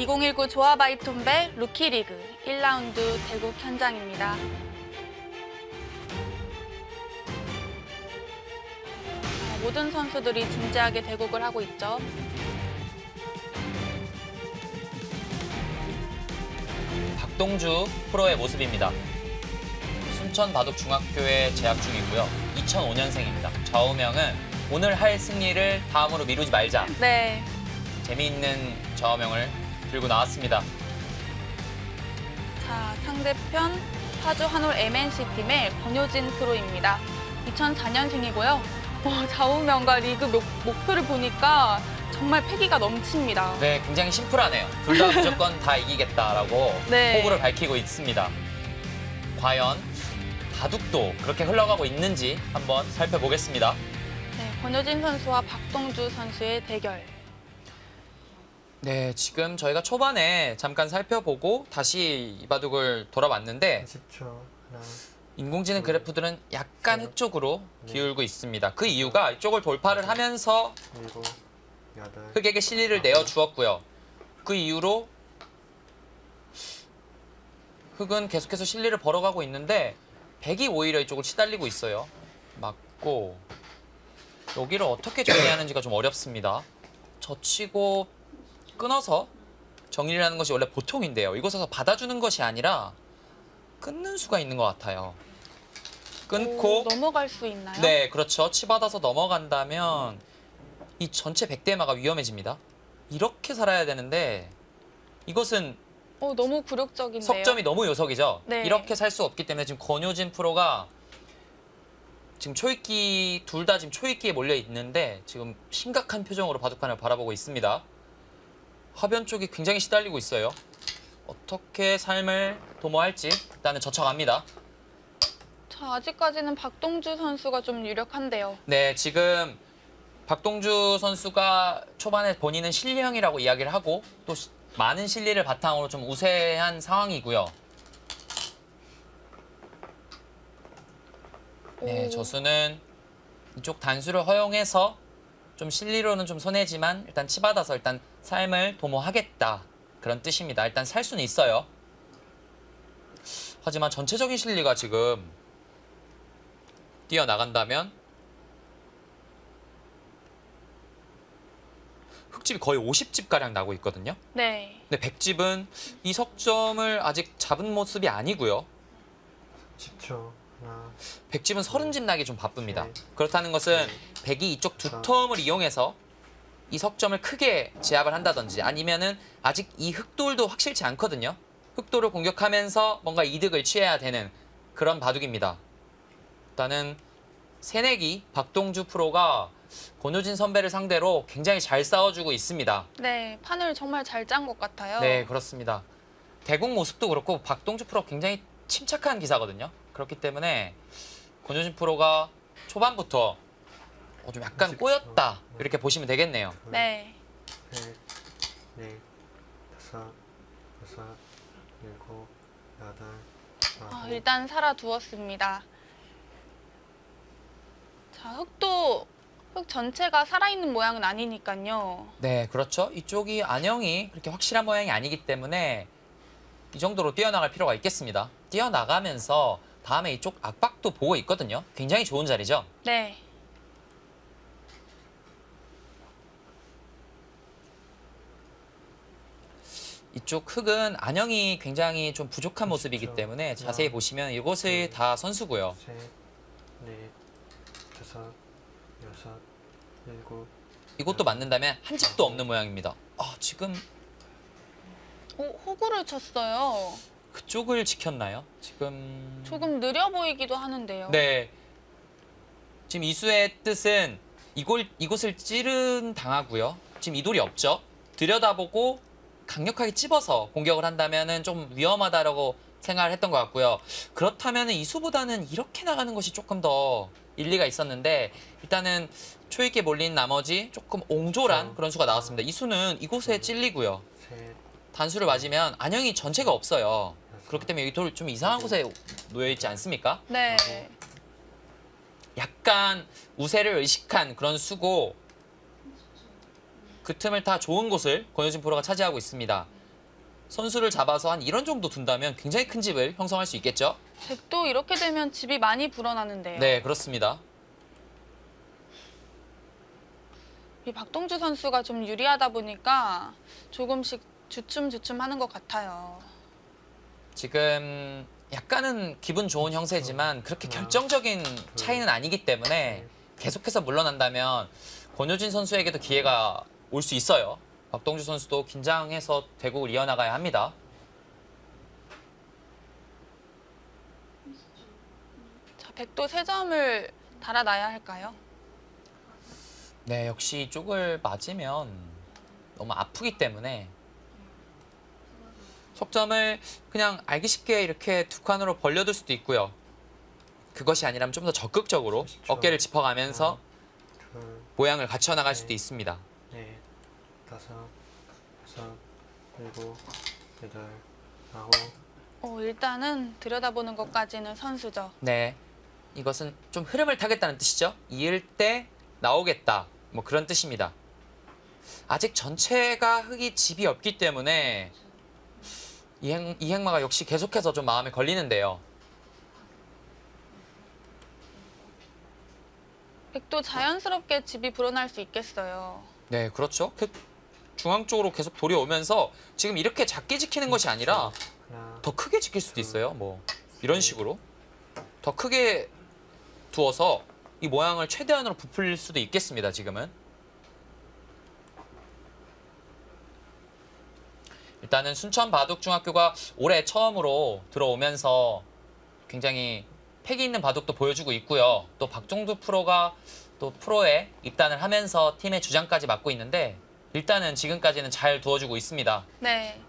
2019 조아바이톤배 루키리그 1라운드 대국 현장입니다. 모든 선수들이 진지하게 대국을 하고 있죠. 박동주 프로의 모습입니다. 순천 바둑중학교에 재학 중이고요. 2005년생입니다. 좌우명은 오늘 할 승리를 다음으로 미루지 말자. 네, 재미있는 좌우명을 들고 나왔습니다. 자 상대편 파주 한올 MNC 팀의 권효진 프로입니다. 2004년생이고요. 좌우명과 리그 목표를 보니까 정말 패기가 넘칩니다. 네, 굉장히 심플하네요. 둘 다 무조건 다 이기겠다라고 네. 포부를 밝히고 있습니다. 과연 바둑도 그렇게 흘러가고 있는지 한번 살펴보겠습니다. 네, 권효진 선수와 박동주 선수의 대결. 네, 지금 저희가 초반에 잠깐 살펴보고 다시 이 바둑을 돌아봤는데 10초. 하나, 인공지능 그래프들은 약간 흙 쪽으로 기울고 있습니다. 그 이유가 이쪽을 돌파를 하면서 7, 8. 흙에게 실리를 내어주었고요. 그 이후로 흙은 계속해서 실리를 벌어가고 있는데 백이 오히려 이쪽을 시달리고 있어요. 맞고 여기를 어떻게 정리하는지가 좀 어렵습니다. 젖히고 끊어서 정리를 하는 것이 원래 보통인데요. 이곳에서 받아주는 것이 아니라 끊는 수가 있는 것 같아요. 끊고 넘어갈 수 있나요? 네, 그렇죠. 치받아서 넘어간다면 이 전체 백대마가 위험해집니다. 이렇게 살아야 되는데 이것은 너무 굴욕적인데요. 석점이 너무 요석이죠. 네. 이렇게 살 수 없기 때문에 지금 권효진 프로가 지금 초읽기 둘 다 지금 초읽기에 몰려 있는데 지금 심각한 표정으로 바둑판을 바라보고 있습니다. 화변 쪽이 굉장히 시달리고 있어요. 어떻게 삶을 도모할지 일단은 젖혀갑니다. 자, 아직까지는 박동주 선수가 좀 유력한데요. 네, 지금 박동주 선수가 초반에 본인은 실리형이라고 이야기를 하고 또 많은 실리를 바탕으로 좀 우세한 상황이고요. 네, 저수는 이쪽 단수를 허용해서 좀 실리로는 좀 손해지만 일단 치받아서 일단 삶을 도모하겠다 그런 뜻입니다. 일단 살 수는 있어요. 하지만 전체적인 실리가 지금 뛰어나간다면 흑집이 거의 50집가량 나고 있거든요. 네. 근데 백집은 이 석점을 아직 잡은 모습이 아니고요. 10초. 하나, 백집은 30집 나기 좀 바쁩니다. 네. 그렇다는 것은 백이 이쪽 두 텀을 이용해서 이 석점을 크게 제압을 한다든지 아니면은 아직 이 흑돌도 확실치 않거든요. 흑돌을 공격하면서 뭔가 이득을 취해야 되는 그런 바둑입니다. 일단은 새내기 박동주 프로가 권효진 선배를 상대로 굉장히 잘 싸워주고 있습니다. 네, 판을 정말 잘 짠 것 같아요. 네, 그렇습니다. 대국 모습도 그렇고 박동주 프로 굉장히 침착한 기사거든요. 그렇기 때문에 권효진 프로가 초반부터 좀 약간 꼬였다 이렇게 보시면 되겠네요. 네. 셋, 넷, 다섯, 여섯, 일곱, 여덟, 아홉. 일단 살아두었습니다. 자, 흙 전체가 살아있는 모양은 아니니까요. 네, 그렇죠. 이쪽이 안형이 그렇게 확실한 모양이 아니기 때문에 이 정도로 뛰어나갈 필요가 있겠습니다. 뛰어나가면서 다음에 이쪽 압박도 보고 있거든요. 굉장히 좋은 자리죠. 네. 이쪽 흙은 안형이 굉장히 좀 부족한 모습이기 그렇죠. 때문에 자세히 보시면 이곳이 다 선수고요. 셋, 넷, 다섯, 여섯, 일곱. 이곳도 맞는다면 한 집도 없는 모양입니다. 지금 호구를 쳤어요. 그쪽을 지켰나요? 지금 조금 느려 보이기도 하는데요. 네. 지금 이수의 뜻은 이곳을 찌른 당하고요. 지금 이 돌이 없죠. 들여다보고 강력하게 찝어서 공격을 한다면은 좀 위험하다라고 생각을 했던 것 같고요. 그렇다면은 이수보다는 이렇게 나가는 것이 조금 더 일리가 있었는데 일단은 초익에 몰린 나머지 조금 옹졸한 그런 수가 나왔습니다. 이수는 이곳에 찔리고요. 셋, 단수를 맞으면 안형이 전체가 없어요. 그렇기 때문에 이 돌 좀 이상한 곳에 놓여 있지 않습니까? 네. 약간 우세를 의식한 그런 수고 그 틈을 타 좋은 곳을 권효진 프로가 차지하고 있습니다. 선수를 잡아서 한 이런 정도 둔다면 굉장히 큰 집을 형성할 수 있겠죠? 백도 이렇게 되면 집이 많이 불어나는데요. 네, 그렇습니다. 이 박동주 선수가 좀 유리하다 보니까 조금씩 주춤주춤 하는 것 같아요. 지금 약간은 기분 좋은 형세지만 그렇게 결정적인 차이는 아니기 때문에 계속해서 물러난다면 권효진 선수에게도 기회가 올 수 있어요. 박동주 선수도 긴장해서 대국을 이어나가야 합니다. 자, 백도 3점을 달아놔야 할까요? 네, 역시 이쪽을 맞으면 너무 아프기 때문에 속점을 그냥 알기 쉽게 이렇게 두 칸으로 벌려둘 수도 있고요. 그것이 아니라면 좀 더 적극적으로 그렇죠. 어깨를 짚어가면서 둘, 모양을 갖춰 나갈 수도 있습니다. 넷, 다섯, 여섯, 일곱, 여덟, 아홉. 일단은 들여다보는 것까지는 선수죠. 네, 이것은 좀 흐름을 타겠다는 뜻이죠. 이을 때 나오겠다, 뭐 그런 뜻입니다. 아직 전체가 흙이 집이 없기 때문에 이 행마가 역시 계속해서 좀 마음에 걸리는데요. 백도 자연스럽게 집이 불어날 수 있겠어요. 네, 그렇죠. 중앙 쪽으로 계속 돌이 오면서 지금 이렇게 작게 지키는 것이 아니라 하나, 더 크게 지킬 수도 있어요. 뭐 이런 식으로 더 크게 두어서 이 모양을 최대한으로 부풀릴 수도 있겠습니다. 지금은 일단은 순천 바둑중학교가 올해 처음으로 들어오면서 굉장히 패기 있는 바둑도 보여주고 있고요. 또 박종두 프로가 또 프로에 입단을 하면서 팀의 주장까지 맡고 있는데 일단은 지금까지는 잘 두어주고 있습니다. 네.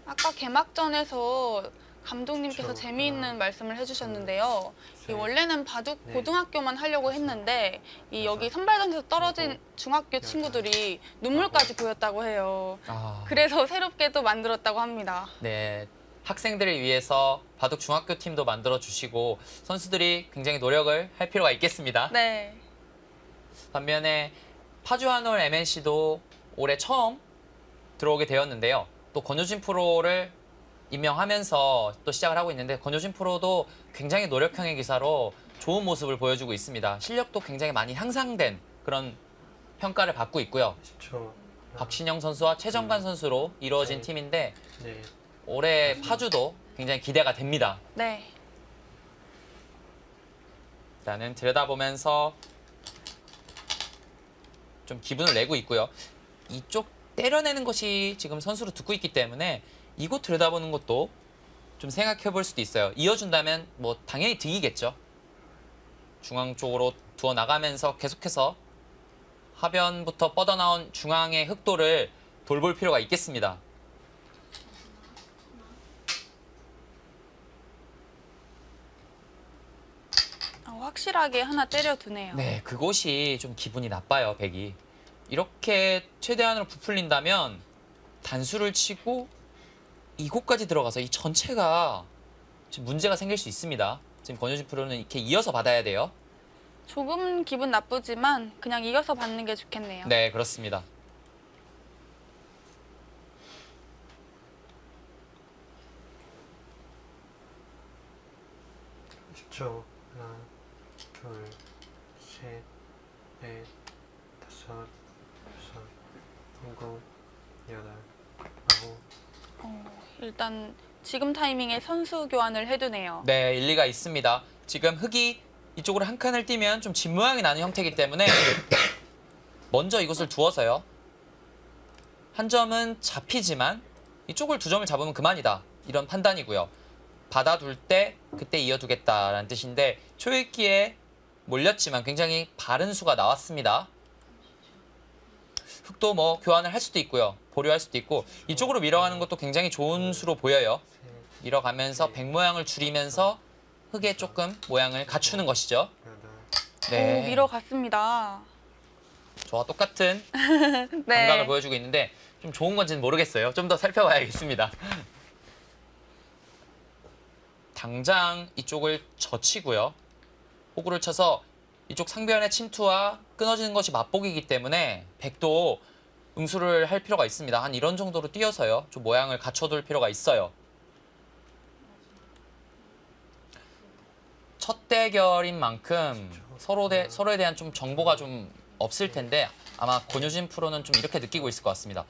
아까 개막전에서 감독님께서 그렇죠. 재미있는 말씀을 해주셨는데요. 이 셋, 원래는 바둑 네. 고등학교만 하려고 했는데 이 여기 선발전에서 떨어진 중학교 친구들이 눈물까지 보였다고 해요. 그래서 새롭게 또 만들었다고 합니다. 네, 학생들을 위해서 바둑 중학교 팀도 만들어 주시고 선수들이 굉장히 노력을 할 필요가 있겠습니다. 네. 반면에 파주 한올 MNC도 올해 처음 들어오게 되었는데요. 또 권효진 프로를 임명하면서 또 시작을 하고 있는데 권효진 프로도 굉장히 노력형의 기사로 좋은 모습을 보여주고 있습니다. 실력도 굉장히 많이 향상된 그런 평가를 받고 있고요. 10초. 박신영 선수와 최정관 선수로 이루어진 네. 팀인데 넷, 올해 파주도 굉장히 기대가 됩니다. 네. 일단은 들여다보면서 좀 기분을 내고 있고요. 이쪽 때려내는 것이 지금 선수로 듣고 있기 때문에 이곳 들여다보는 것도 좀 생각해 볼 수도 있어요. 이어준다면 뭐 당연히 득이겠죠. 중앙 쪽으로 두어 나가면서 계속해서 하변부터 뻗어나온 중앙의 흑도를 돌볼 필요가 있겠습니다. 확실하게 하나 때려두네요. 네, 그곳이 좀 기분이 나빠요, 백이. 이렇게 최대한으로 부풀린다면 단수를 치고 이곳까지 들어가서 이 전체가 지금 문제가 생길 수 있습니다. 지금 권효진 프로는 이렇게 이어서 받아야 돼요. 조금 기분 나쁘지만 그냥 이어서 받는 게 좋겠네요. 네, 그렇습니다. 초 하나, 둘, 셋, 넷, 다섯, 여섯, 일곱, 여덟, 아홉. 일단 지금 타이밍에 선수 교환을 해두네요. 네, 일리가 있습니다. 지금 흙이 이쪽으로 한 칸을 띄면 좀 집 모양이 나는 형태이기 때문에 먼저 이곳을 두어서요. 한 점은 잡히지만 이쪽을 두 점을 잡으면 그만이다. 이런 판단이고요. 받아둘 때 그때 이어두겠다라는 뜻인데 초읽기에 몰렸지만 굉장히 바른 수가 나왔습니다. 흙도 뭐 교환을 할 수도 있고요. 보류할 수도 있고 이쪽으로 밀어가는 것도 굉장히 좋은 수로 보여요. 셋, 밀어가면서 백 모양을 줄이면서 흙에 조금 모양을 갖추는 것이죠. 여덟. 오, 밀어갔습니다. 저와 똑같은 네. 감각을 보여주고 있는데 좀 좋은 건지는 모르겠어요. 좀 더 살펴봐야겠습니다. 당장 이쪽을 젖히고요. 호구를 쳐서 이쪽 상변의 침투와 끊어지는 것이 맛보기이기 때문에 백도 응수를 할 필요가 있습니다. 한 이런 정도로 뛰어서요. 좀 모양을 갖춰둘 필요가 있어요. 첫 대결인 만큼 서로에 대한 좀 정보가 좀 없을 텐데 아마 권효진 프로는 좀 이렇게 느끼고 있을 것 같습니다.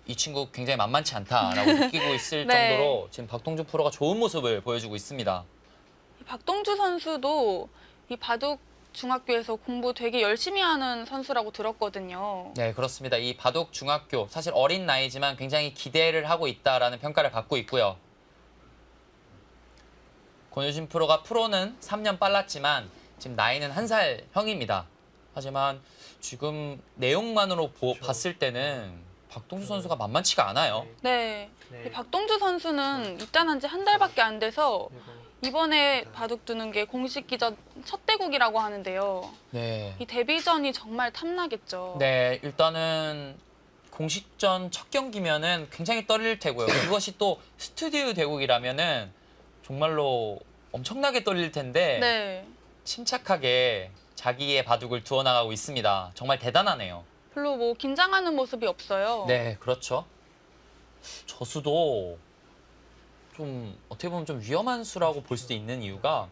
이 친구 굉장히 만만치 않다라고 느끼고 있을 네. 정도로 지금 박동주 프로가 좋은 모습을 보여주고 있습니다. 박동주 선수도 이 바둑 중학교에서 공부 되게 열심히 하는 선수라고 들었거든요. 네, 그렇습니다. 이 바둑 중학교 사실 어린 나이지만 굉장히 기대를 하고 있다라는 평가를 받고 있고요. 권효진 프로는 3년 빨랐지만 지금 나이는 1살 형입니다. 하지만 지금 내용만으로 봤을 때는 박동주 선수가 만만치가 않아요. 네. 네. 이 박동주 선수는 입단한 지 한 달밖에 안 돼서 그리고 이번에 바둑 두는 게 공식 기전 첫 대국이라고 하는데요. 네. 이 데뷔전이 정말 탐나겠죠. 네, 일단은 공식전 첫 경기면은 굉장히 떨릴 테고요. 그것이 또 스튜디오 대국이라면은 정말로 엄청나게 떨릴 텐데 네. 침착하게 자기의 바둑을 두어 나가고 있습니다. 정말 대단하네요. 별로 뭐 긴장하는 모습이 없어요. 네, 그렇죠. 저 수도 좀 어떻게 보면 좀 위험한 수라고 볼 수도 있는 이유가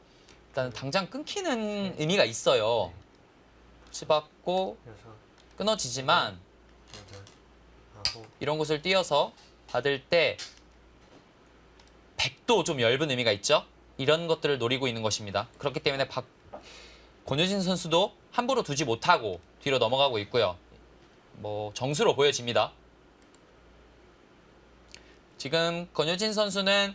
일단 당장 끊기는 의미가 있어요. 치받고 6, 끊어지지만 8, 9, 이런 곳을 띄어서 받을 때 100도 좀 엷은 의미가 있죠. 이런 것들을 노리고 있는 것입니다. 그렇기 때문에 권효진 선수도 함부로 두지 못하고 뒤로 넘어가고 있고요. 뭐 정수로 보여집니다. 지금 권효진 선수는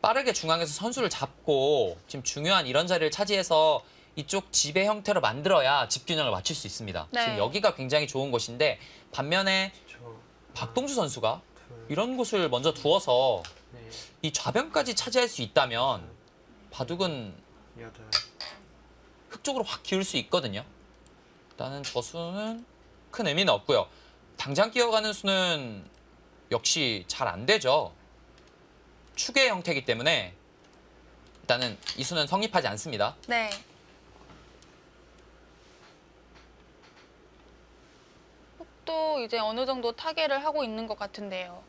빠르게 중앙에서 선수를 잡고 지금 중요한 이런 자리를 차지해서 이쪽 지배 형태로 만들어야 집균형을 맞출 수 있습니다. 네. 지금 여기가 굉장히 좋은 곳인데 반면에 10, 박동주 선수가 2, 이런 곳을 먼저 두어서 네, 이 좌변까지 차지할 수 있다면 바둑은 8, 흙 쪽으로 확 기울 수 있거든요. 일단은 저 수는 큰 의미는 없고요. 당장 끼어가는 수는 역시 잘 안 되죠. 축의 형태이기 때문에 일단은 이 수는 성립하지 않습니다. 네. 또 이제 어느 정도 타개를 하고 있는 것 같은데요.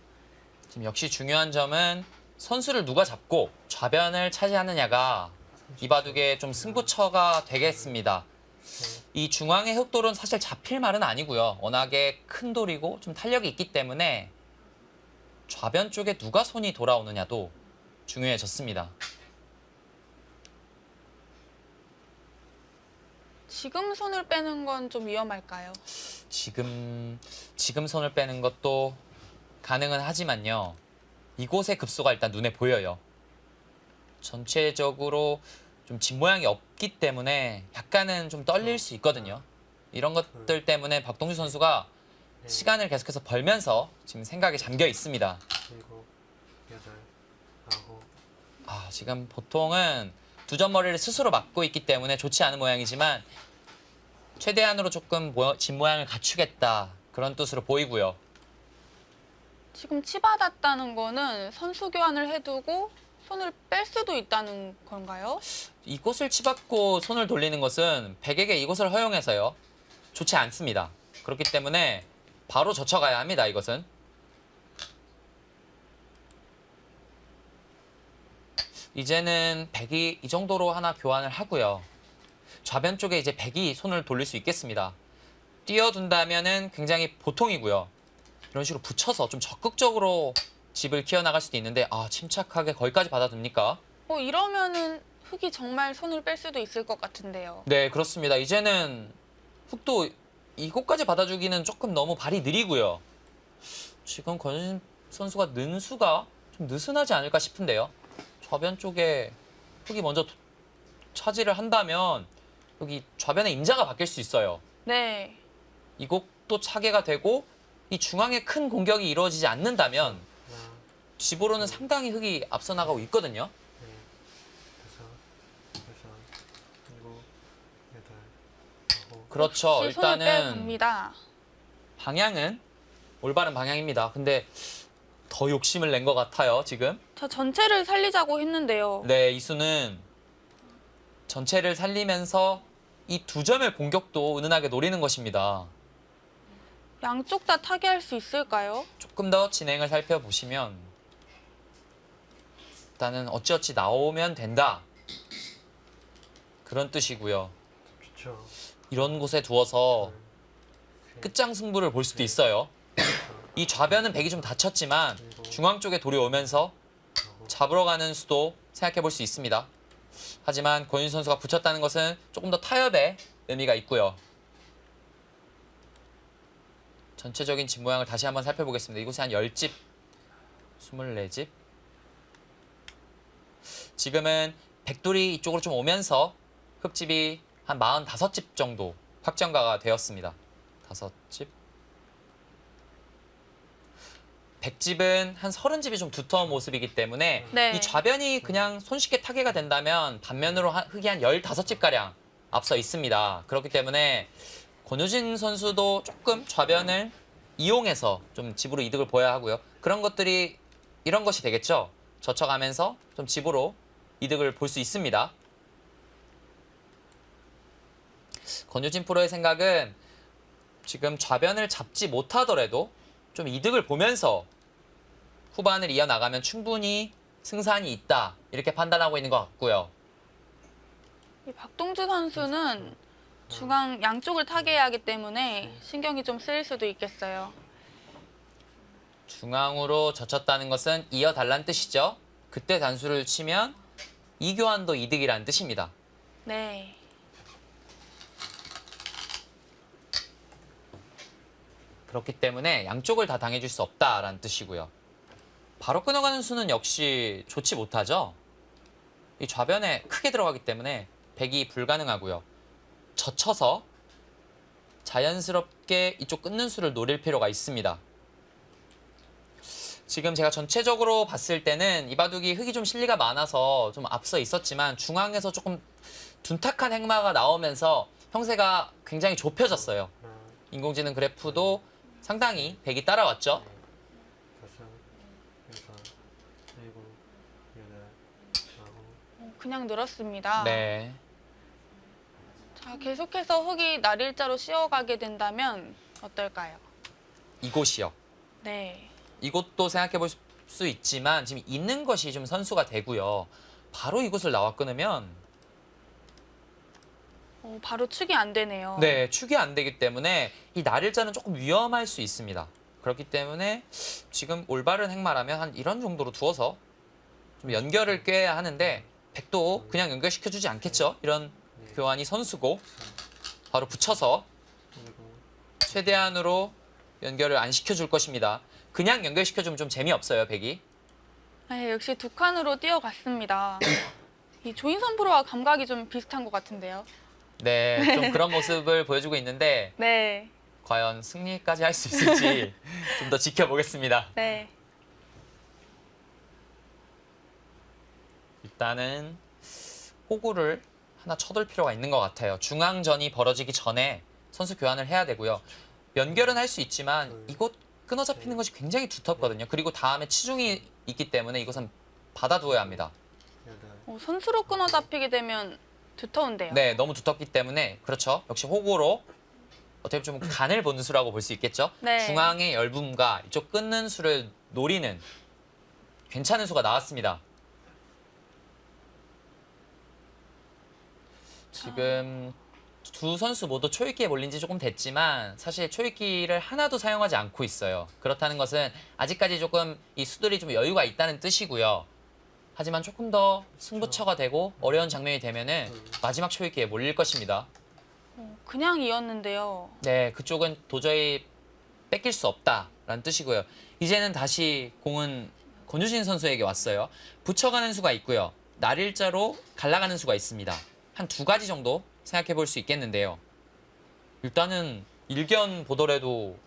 지금 역시 중요한 점은 선수를 누가 잡고 좌변을 차지하느냐가 이 바둑의 좀 승부처가 되겠습니다. 이 중앙의 흑돌은 사실 잡힐 말은 아니고요. 워낙에 큰 돌이고 좀 탄력이 있기 때문에 좌변 쪽에 누가 손이 돌아오느냐도 중요해졌습니다. 지금 손을 빼는 건 좀 위험할까요? 지금 손을 빼는 것도 가능은 하지만요. 이곳의 급소가 일단 눈에 보여요. 전체적으로 좀 집 모양이 없기 때문에 약간은 좀 떨릴 수 있거든요. 이런 것들 때문에 박동주 선수가 시간을 계속해서 벌면서 지금 생각에 잠겨 있습니다. 7, 8, 9, 지금 보통은 두 점머리를 스스로 막고 있기 때문에 좋지 않은 모양이지만 최대한으로 조금 집 모양을 갖추겠다 그런 뜻으로 보이고요. 지금 치받았다는 거는 선수 교환을 해두고 손을 뺄 수도 있다는 건가요? 이곳을 치받고 손을 돌리는 것은 백에게 이곳을 허용해서요. 좋지 않습니다. 그렇기 때문에 바로 젖혀가야 합니다. 이것은. 이제는 백이 이 정도로 하나 교환을 하고요. 좌변 쪽에 이제 백이 손을 돌릴 수 있겠습니다. 띄워둔다면은 굉장히 보통이고요. 이런 식으로 붙여서 좀 적극적으로 집을 키워나갈 수도 있는데 침착하게 거기까지 받아둡니까? 이러면은 흙이 정말 손을 뺄 수도 있을 것 같은데요. 네, 그렇습니다. 이제는 흙도 이곳까지 받아주기는 조금 너무 발이 느리고요. 지금 권효진 선수가 는수가 좀 느슨하지 않을까 싶은데요. 좌변 쪽에 흙이 먼저 차지를 한다면 여기 좌변의 임자가 바뀔 수 있어요. 네. 이곳도 차게가 되고 이 중앙에 큰 공격이 이루어지지 않는다면 집으로는 상당히 흙이 앞서 나가고 있거든요. 5, 6, 7, 8, 9, 그렇죠. 혹시 손을 일단은 빼봅니다. 방향은 올바른 방향입니다. 근데 더 욕심을 낸 것 같아요, 지금. 저 전체를 살리자고 했는데요. 네, 이수는 전체를 살리면서 이 두 점의 공격도 은은하게 노리는 것입니다. 양쪽 다 타개할 수 있을까요? 조금 더 진행을 살펴보시면 일단은 어찌어찌 나오면 된다. 그런 뜻이고요. 좋죠. 이런 곳에 두어서 끝장 승부를 볼 수도 있어요. 이 좌변은 백이 좀 다쳤지만 중앙 쪽에 돌이 오면서 잡으러 가는 수도 생각해 볼 수 있습니다. 하지만 권윤 선수가 붙였다는 것은 조금 더 타협의 의미가 있고요. 전체적인 집 모양을 다시 한번 살펴보겠습니다. 이곳에 한 10집, 24집. 지금은 백돌이 이쪽으로 좀 오면서 흙집이 한 45집 정도 확정가가 되었습니다. 5집. 백집은 한 30집이 좀 두터운 모습이기 때문에 네. 이 좌변이 그냥 손쉽게 타개가 된다면 반면으로 흙이 한 15집가량 앞서 있습니다. 그렇기 때문에 권효진 선수도 조금 좌변을 이용해서 좀 집으로 이득을 보여야 하고요. 그런 것들이 이런 것이 되겠죠. 젖혀가면서 좀 집으로 이득을 볼 수 있습니다. 권효진 프로의 생각은 지금 좌변을 잡지 못하더라도 좀 이득을 보면서 후반을 이어나가면 충분히 승산이 있다. 이렇게 판단하고 있는 것 같고요. 이 박동주 선수는 중앙 양쪽을 타개해야 하기 때문에 신경이 좀 쓰일 수도 있겠어요. 중앙으로 젖혔다는 것은 이어달라는 뜻이죠. 그때 단수를 치면 이교환도 이득이라는 뜻입니다. 네. 그렇기 때문에 양쪽을 다 당해줄 수 없다라는 뜻이고요. 바로 끊어가는 수는 역시 좋지 못하죠. 이 좌변에 크게 들어가기 때문에 백이 불가능하고요. 젖혀서 자연스럽게 이쪽 끊는 수를 노릴 필요가 있습니다. 지금 제가 전체적으로 봤을 때는 이 바둑이 흙이 좀 실리가 많아서 좀 앞서 있었지만 중앙에서 조금 둔탁한 행마가 나오면서 형세가 굉장히 좁혀졌어요. 인공지능 그래프도 상당히 백이 따라왔죠. 5, 6, 7, 8, 9. 그냥 늘었습니다. 네. 자, 계속해서 흙이 날일자로 씌어가게 된다면 어떨까요? 이곳이요. 네. 이곳도 생각해 볼 수 있지만 지금 있는 것이 좀 선수가 되고요. 바로 이곳을 나와 끊으면 바로 축이 안 되네요. 네, 축이 안 되기 때문에 이 날일자는 조금 위험할 수 있습니다. 그렇기 때문에 지금 올바른 행마라면 한 이런 정도로 두어서 좀 연결을 꾀해야 하는데 백도 그냥 연결시켜주지 않겠죠. 이런 교환이 선수고 바로 붙여서 최대한으로 연결을 안 시켜줄 것입니다. 그냥 연결시켜주면 좀 재미없어요, 백이. 네, 역시 두 칸으로 뛰어갔습니다. 이 조인선 프로와 감각이 좀 비슷한 것 같은데요. 네, 좀 그런 모습을 보여주고 있는데 네. 과연 승리까지 할 수 있을지 좀 더 지켜보겠습니다. 네. 일단은 호구를 하나 쳐둘 필요가 있는 것 같아요. 중앙전이 벌어지기 전에 선수 교환을 해야 되고요. 연결은 할 수 있지만 이곳 끊어 잡히는 것이 굉장히 두텁거든요. 그리고 다음에 치중이 있기 때문에 이것은 받아두어야 합니다. 선수로 끊어 잡히게 되면 두터운데요. 네, 너무 두텁기 때문에 그렇죠. 역시 호구로 어떻게 보면 좀 간을 보는 수라고 볼 수 있겠죠. 네. 중앙의 열분과 이쪽 끊는 수를 노리는 괜찮은 수가 나왔습니다. 지금 두 선수 모두 초읽기에 몰린 지 조금 됐지만 사실 초읽기를 하나도 사용하지 않고 있어요. 그렇다는 것은 아직까지 조금 이 수들이 좀 여유가 있다는 뜻이고요. 하지만 조금 더 승부처가 되고 어려운 장면이 되면은 마지막 초읽기에 몰릴 것입니다. 그냥 이었는데요. 네, 그쪽은 도저히 뺏길 수 없다라는 뜻이고요. 이제는 다시 공은 권유진 선수에게 왔어요. 붙여가는 수가 있고요. 날일자로 갈라가는 수가 있습니다. 한 2가지 정도 생각해 볼 수 있겠는데요. 일단은 일견 보더라도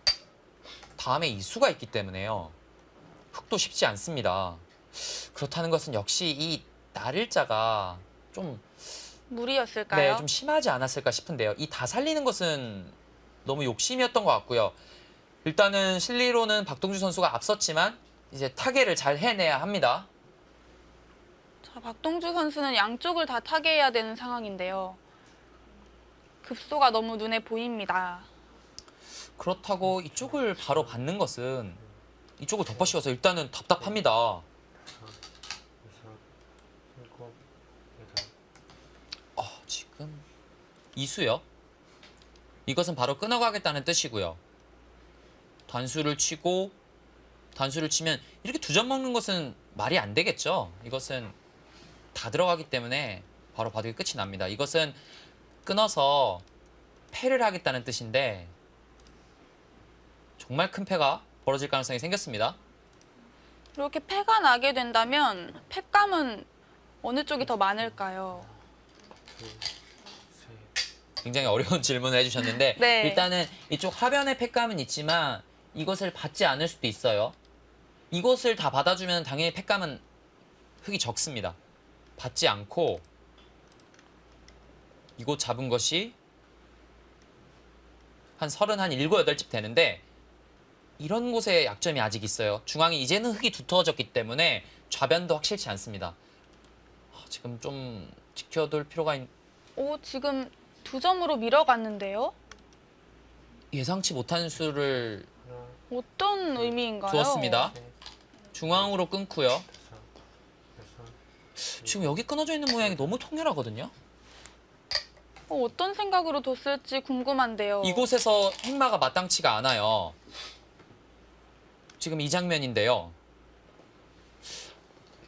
다음에 이 수가 있기 때문에요. 흙도 쉽지 않습니다. 그렇다는 것은 역시 이 날일자가 좀 무리였을까요? 네, 좀 심하지 않았을까 싶은데요. 이 다 살리는 것은 너무 욕심이었던 것 같고요. 일단은 실리로는 박동주 선수가 앞섰지만 이제 타개를 잘 해내야 합니다. 자, 박동주 선수는 양쪽을 다 타개해야 되는 상황인데요. 급소가 너무 눈에 보입니다. 그렇다고 이쪽을 바로 받는 것은 이쪽을 덮어씌워서 일단은 답답합니다. 다섯, 여섯, 일곱, 여덟. 지금 이수요. 이것은 바로 끊어가겠다는 뜻이고요. 단수를 치고 단수를 치면 이렇게 2점 먹는 것은 말이 안 되겠죠. 이것은 다 들어가기 때문에 바로 바둑이 끝이 납니다. 이것은 끊어서 패를 하겠다는 뜻인데 정말 큰 패가 벌어질 가능성이 생겼습니다. 이렇게 패가 나게 된다면 패감은 어느 쪽이 더 많을까요? 둘, 셋. 굉장히 어려운 질문을 해주셨는데 네. 일단은 이쪽 하변의 패감은 있지만 이것을 받지 않을 수도 있어요. 이것을 다 받아주면 당연히 패감은 흙이 적습니다. 받지 않고 이곳 잡은 것이 한 37, 8집 되는데 이런 곳에 약점이 아직 있어요. 중앙이 이제는 흙이 두터워졌기 때문에 좌변도 확실치 않습니다. 지금 좀 지켜둘 필요가 오, 지금 2점으로 밀어갔는데요? 예상치 못한 수를 하나, 어떤 의미인가요? 주었습니다. 셋, 중앙으로 끊고요. 다섯, 여섯. 지금 여기 끊어져 있는 모양이 너무 통렬하거든요. 어떤 생각으로 뒀을지 궁금한데요. 이곳에서 행마가 마땅치가 않아요. 지금 이 장면인데요.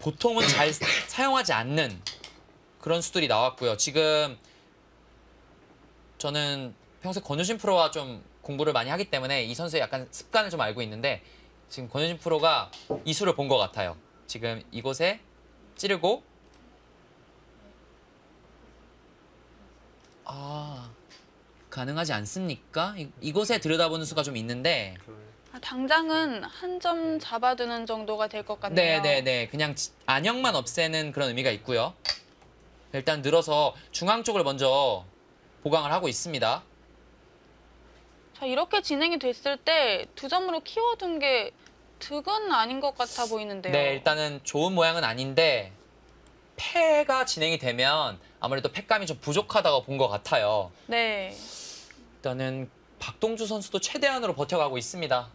보통은 잘 사용하지 않는 그런 수들이 나왔고요. 지금 저는 평소에 권효진 프로와 좀 공부를 많이 하기 때문에 이 선수의 약간 습관을 좀 알고 있는데 지금 권효진 프로가 이 수를 본 것 같아요. 지금 이곳에 찌르고 가능하지 않습니까? 이곳에 들여다보는 수가 좀 있는데 둘, 당장은 한 점 잡아두는 정도가 될 것 같네요. 네네네 그냥 안형만 없애는 그런 의미가 있고요. 일단 늘어서 중앙 쪽을 먼저 보강을 하고 있습니다. 자, 이렇게 진행이 됐을 때 2점으로 키워둔 게 득은 아닌 것 같아 보이는데요. 네 일단은 좋은 모양은 아닌데 패가 진행이 되면 아무래도 패감이 좀 부족하다고 본 것 같아요. 네. 일단은 박동주 선수도 최대한으로 버텨가고 있습니다.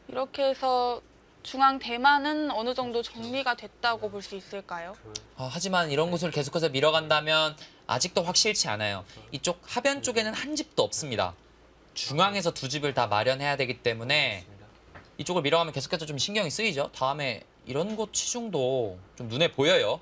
이렇게 해서 중앙 대만은 어느 정도 정리가 됐다고 볼 수 있을까요? 둘, 하지만 이런 곳을 계속해서 밀어간다면 아직도 확실치 않아요. 이쪽 하변 쪽에는 한 집도 없습니다. 중앙에서 2집을 다 마련해야 되기 때문에 있습니다. 이쪽을 밀어가면 계속해서 좀 신경이 쓰이죠. 다음에 이런 곳 치중도 좀 눈에 보여요.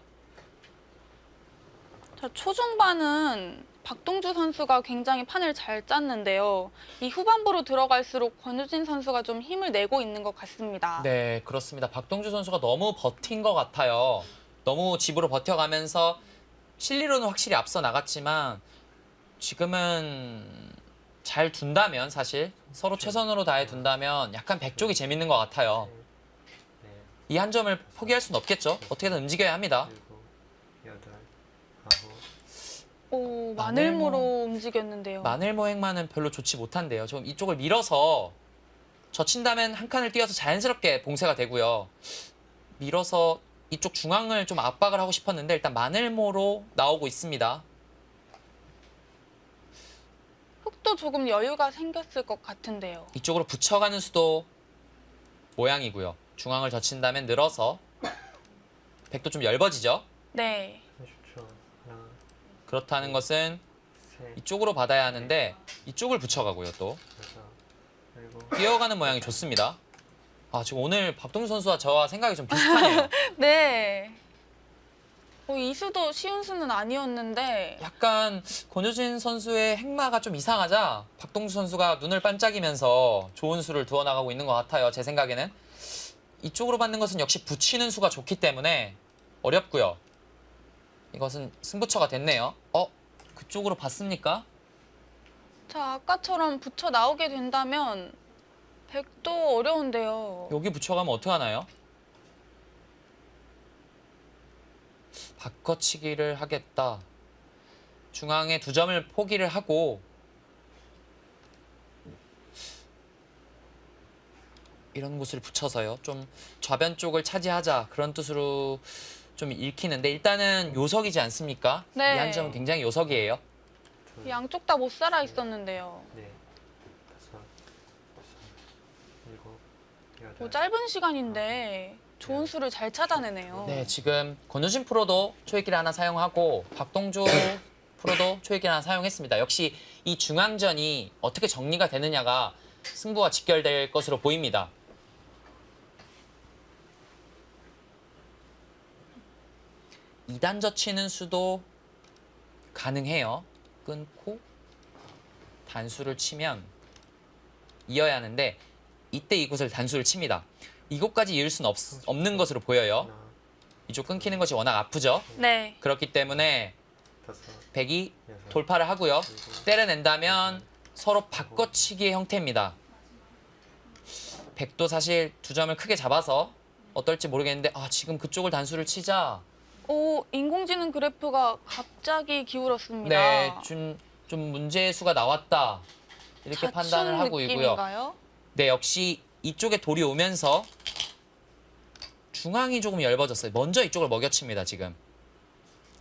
자, 초중반은 박동주 선수가 굉장히 판을 잘 짰는데요. 이 후반부로 들어갈수록 권유진 선수가 좀 힘을 내고 있는 것 같습니다. 네, 그렇습니다. 박동주 선수가 너무 버틴 것 같아요. 너무 집으로 버텨가면서 실리로는 확실히 앞서 나갔지만 지금은 잘 둔다면 사실 서로 최선으로 다해 둔다면 약간 백쪽이 재밌는 것 같아요. 넷, 이 한 점을 포기할 수는 없겠죠. 어떻게든 움직여야 합니다. 일곱, 여덟, 아홉. 오, 마늘모. 마늘모로 움직였는데요. 마늘모 행마는 별로 좋지 못한데요. 좀 이쪽을 밀어서 젖힌다면 한 칸을 띄어서 자연스럽게 봉쇄가 되고요. 밀어서 이쪽 중앙을 좀 압박을 하고 싶었는데 일단 마늘모로 나오고 있습니다. 흙도 조금 여유가 생겼을 것 같은데요. 이쪽으로 붙여가는 수도 모양이고요. 중앙을 젖힌다면 늘어서 백도 좀 얇아지죠. 네. 30초. 하나, 그렇다는 것은 셋, 이쪽으로 받아야 하는데 이쪽을 붙여가고요. 또 여섯, 일곱. 뛰어가는 모양이 좋습니다. 지금 오늘 박동주 선수와 저와 생각이 좀 비슷하네요. 네. 이 수도 쉬운 수는 아니었는데 약간 권효진 선수의 행마가 좀 이상하자 박동주 선수가 눈을 반짝이면서 좋은 수를 두어 나가고 있는 것 같아요. 제 생각에는 이쪽으로 받는 것은 역시 붙이는 수가 좋기 때문에 어렵고요. 이것은 승부처가 됐네요. 그쪽으로 봤습니까? 자, 아까처럼 붙여 나오게 된다면 백도 어려운데요. 여기 붙여가면 어떻게 하나요? 바꿔치기를 하겠다. 중앙에 2점을 포기를 하고 이런 곳을 붙여서요. 좀 좌변 쪽을 차지하자 그런 뜻으로 좀 읽히는데 일단은 요석이지 않습니까? 네. 이 한 점은 굉장히 요석이에요. 둘, 양쪽 다 못 살아 있었는데요. 넷, 다섯, 여섯, 일곱, 여덟. 뭐 짧은 시간인데 좋은 수를 잘 찾아내네요. 네, 지금 권우진 프로도 초읽기를 하나 사용하고 박동주 프로도 초읽기를 하나 사용했습니다. 역시 이 중앙전이 어떻게 정리가 되느냐가 승부와 직결될 것으로 보입니다. 이단 젖히는 수도 가능해요. 끊고 단수를 치면 이어야 하는데 이때 이곳을 단수를 칩니다. 이곳까지 이을 수는 없는 것으로 보여요. 하나, 이쪽 끊기는 것이 워낙 아프죠. 네. 그렇기 때문에 다섯, 백이 여섯, 돌파를 하고요. 일곱, 때려낸다면 서로 바꿔치기의 형태입니다. 백도 사실 두 점을 크게 잡아서 어떨지 모르겠는데 지금 그쪽을 단수를 치자 오, 인공지능 그래프가 갑자기 기울었습니다. 네, 좀 문제의 수가 나왔다 이렇게 판단을 하고 있고요. 느낌인가요? 네, 역시 이쪽에 돌이 오면서 중앙이 조금 얇아졌어요. 먼저 이쪽을 먹여칩니다, 지금.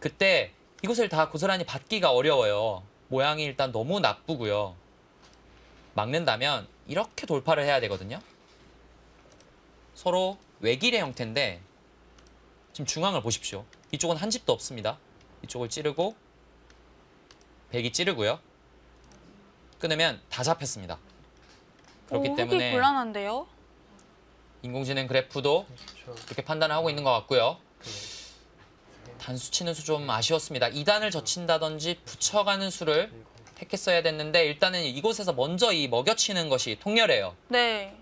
그때 이곳을 다 고스란히 받기가 어려워요. 모양이 일단 너무 나쁘고요. 막는다면 이렇게 돌파를 해야 되거든요. 서로 외길의 형태인데 지금 중앙을 보십시오. 이쪽은 한 집도 없습니다. 이쪽을 찌르고 백이 찌르고요. 끊으면 다 잡혔습니다. 그렇기 오, 때문에 흙이 곤란한데요? 인공지능 그래프도 10초, 그렇게 판단을 하고 있는 것 같고요. 둘, 단수 치는 수 좀 아쉬웠습니다. 2단을 젖힌다든지 붙여가는 수를 일곱, 택했어야 됐는데 일단은 이곳에서 먼저 이 먹여치는 것이 통렬해요. 네.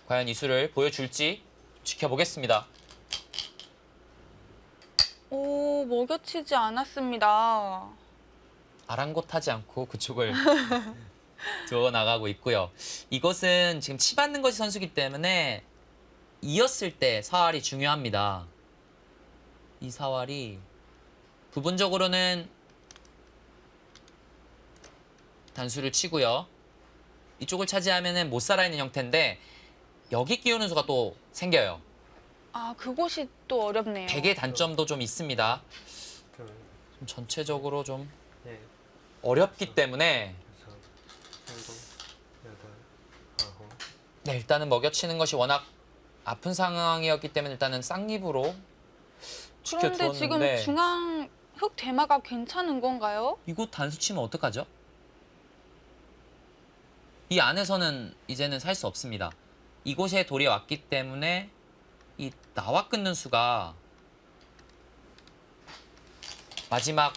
과연 이 수를 보여줄지 지켜보겠습니다. 오, 먹여치지 않았습니다. 아랑곳하지 않고 그쪽을 두어 나가고 있고요. 이것은 지금 치받는 것이 선수기 때문에 이었을 때 사활이 중요합니다. 이 사활이 부분적으로는 단수를 치고요. 이쪽을 차지하면 못 살아있는 형태인데 여기 끼우는 수가 또 생겨요. 아, 그곳이 또 어렵네요. 백의 단점도 좀 있습니다. 둘, 좀 전체적으로 좀 넷, 어렵기 때문에 여섯, 일곱, 여덟, 아홉, 네, 일단은 먹여치는 것이 워낙 아픈 상황이었기 때문에 일단은 쌍립으로 그런데 지금 지켜두었는데 중앙 흙 대마가 괜찮은 건가요? 이곳 단수 치면 어떡하죠? 이 안에서는 이제는 살 수 없습니다. 이곳에 돌이 왔기 때문에 이 나와 끊는 수가 마지막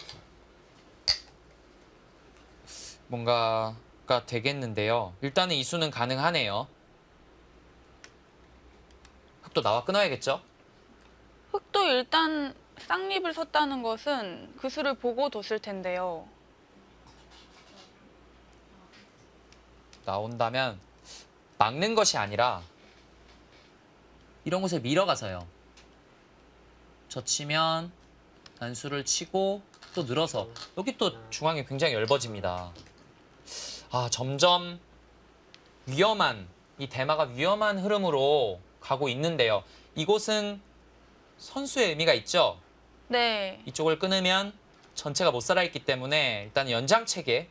뭔가가 되겠는데요. 일단은 이 수는 가능하네요. 흙도 나와 끊어야겠죠? 흙도 일단 쌍립을 섰다는 것은 그 수를 보고 뒀을 텐데요. 나온다면 막는 것이 아니라 이런 곳을 밀어가서요. 젖히면 단수를 치고 또 늘어서 여기 또 중앙이 굉장히 얇아집니다. 점점 위험한 이 대마가 위험한 흐름으로 가고 있는데요. 이곳은 선수의 의미가 있죠. 네. 이쪽을 끊으면 전체가 못 살아있기 때문에 일단 연장책에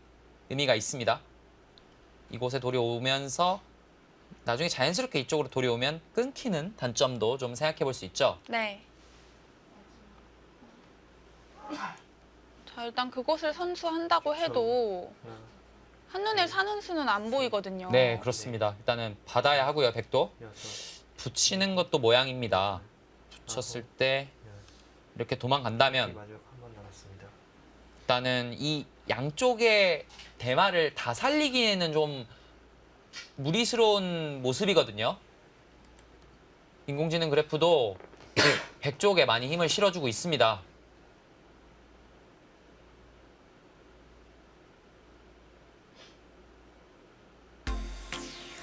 의미가 있습니다. 이곳에 돌이 오면서 나중에 자연스럽게 이쪽으로 돌이 오면 끊기는 단점도 좀 생각해 볼 수 있죠. 네. 자, 일단 그곳을 선수한다고 해도 하나, 한눈에 사는 수는 안 보이거든요. 네, 그렇습니다. 일단은 받아야 하고요, 백도. 여섯, 붙이는 것도 모양입니다. 붙였을 때 열. 이렇게 도망간다면 마지막 한 번 남았습니다. 일단은 이 양쪽의 대마를 다 살리기에는 좀 무리스러운 모습이거든요. 인공지능 그래프도 백 쪽에 많이 힘을 실어주고 있습니다.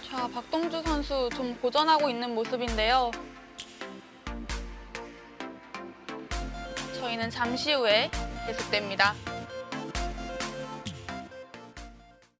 자, 박동주 선수 좀 고전하고 있는 모습인데요. 저희는 잠시 후에 계속됩니다.